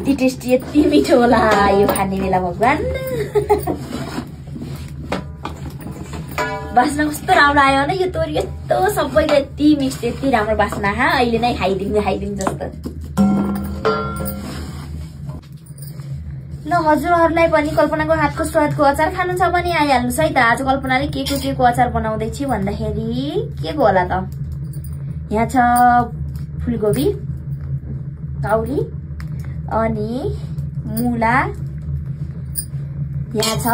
यति टेस्टी यति मिठो होला यो खाने बेला भगवान। बास्ना कस्तो राम्रो आयो न यो तोरी यस्तो सबैले यति मिक्स यति राम्रो बास्ना अहिले नै खाइदिउँ जस्तो। ल हजुरहरूलाई पनि कल्पनाको हातको स्वादको अचार खानु छ भने आइहाल्नुहोस् है त। आज कल्पनाले के को अचार बनाउँदैछ भन्दाखेरि के को होला त, यहाँ छ फुलकोपी, काउली अनि मुला, यहाँ छ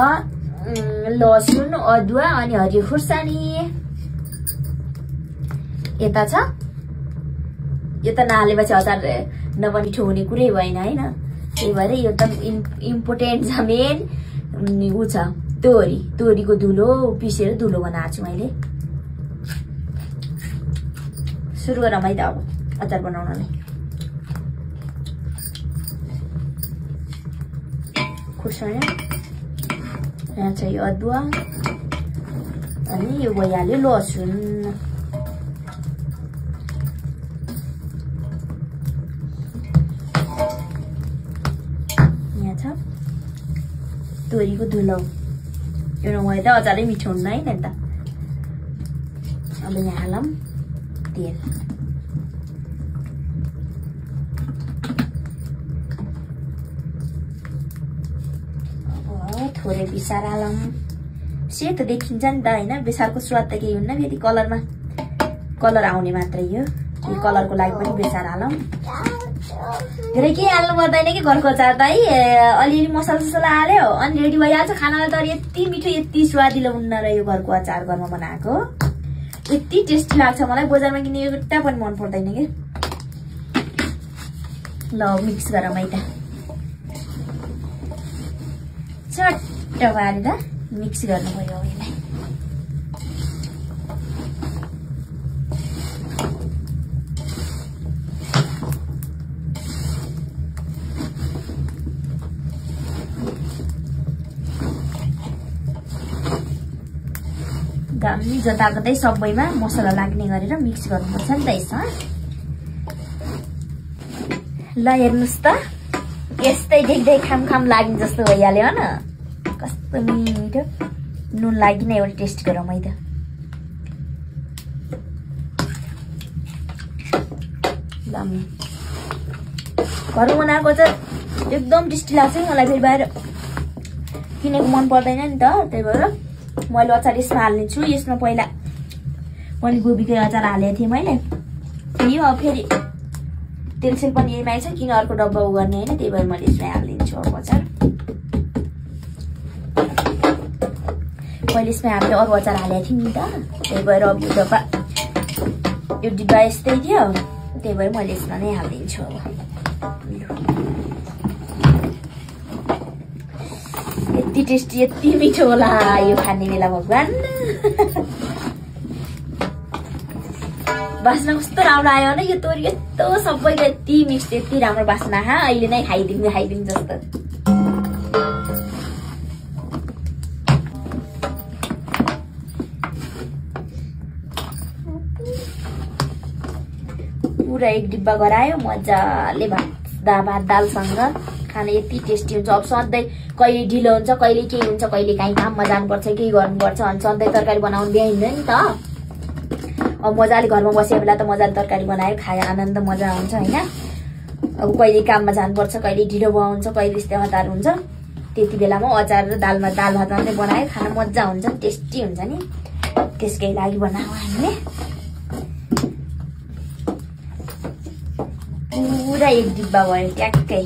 लसुन, अदुवा अनि हरियो खुर्सानी। यता छ यो त नहालेपछि अचार नबनिठो हुने कुरै भएन हैन। त्यही भएर यो त इम्पोर्टेन्ट छ, मेन उ छ तोरीको धुलो पिसेर धुलो बनाएको छु मैले। सुरु गरौँ है त अब अचार बनाउनलाई। खुर्सानी, यहाँ छ यो अदुवा अनि यो भइहाल्यो लसुन। यहाँ छ तोरीको धुलो। यो नभए त अचारै मिठो हुन्न है त। अब यहाँ हालौँ तेल। थोरै बिसार हालौँ। सेतो देखिन्छ नि त हैन, बेसारको स्वाद त केही हुन्न, फेरि कलरमा कलर आउने मात्रै हो। यो कलरको लागि पनि बेसार हालौँ। धेरै केही हाल्नु पर्दैन कि घरको अचार त है, अलिअलि मसला हाल्यो अनि रेडी भइहाल्छ। खानालाई त यति मिठो यति स्वादिलो हुन्न र यो घरको अचार घरमा बनाएको यति टेस्टी लाग्छ मलाई। बजारमा किन्ने एउटा पनि मन पर्दैन के। ल मिक्स गरौँ है त, चट्ट पारेर मिक्स गर्नु पर्यो यसलाई। दामी जताकतै सबैमा मसला लाग्ने गरेर मिक्स गर्नुपर्छ नि त यसमा। ल हेर्नुहोस् त यस्तै देख्दै खाम लाग्ने जस्तो भइहाल्यो न, कस्तो मिठो। नुन लागि नै एउटा टेस्ट गरौँ है त। घरमा बनाएको चाहिँ एकदम टेस्टी लाग्छ मलाई, फेरि बाहिर किनेको मन पर्दैन नि त। त्यही भएर मैले अचार यसमा हाल्नेछु। यसमा पहिला मैले गोबीकै अचार हालेको थिएँ मैले, फेरि तेलसेल पनि यहीमै छ, किन अर्को डब्बा उ गर्ने होइन। त्यही भएर मैले यसमै हालिदिन्छु अर्को अचार। मैले यसमै हामीले अरू अचार हालेको थियौँ नि त, त्यही भएर अब यो डिब्बा यस्तै थियो, त्यही भएर मैले यसमा नै हालिदिन्छु। अब यति टेस्टी यति मिठो होला यो खाने बेला भगवान। बास्ना कस्तो राम्रो आयो न यो तोरी यस्तो सबैले यति मिक्स यति राम्रो बास्ना अहिले नै खाइदिउँ जस्तो। पुरा एक डिब्बा गरायो मजाले भात दालसँग खाना यति टेस्टी हुन्छ। अब सधैँ कहिले ढिलो हुन्छ, कहिले केही हुन्छ, कहिले काहीँ काममा जानुपर्छ, केही गर्नुपर्छ अनि सधैँ तरकारी बनाउनु भ्याइँदैन नि त। अब मजाले घरमा बसेको बेला त मजाले तरकारी बनायो खायो आनन्द मजा आउँछ हैन। अब कहिले काममा जानुपर्छ, कहिले ढिलो हुन्छ, कहिले यस्तै हतार हुन्छ, त्यति बेलामा अचार र दाल भात मात्रै बनायो खाना मजा हुन्छ, टेस्टी हुन्छ नि। त्यसकै लागि बनाऊ हामीले। पुरा एक डिब्बा भयो ट्याक्कै।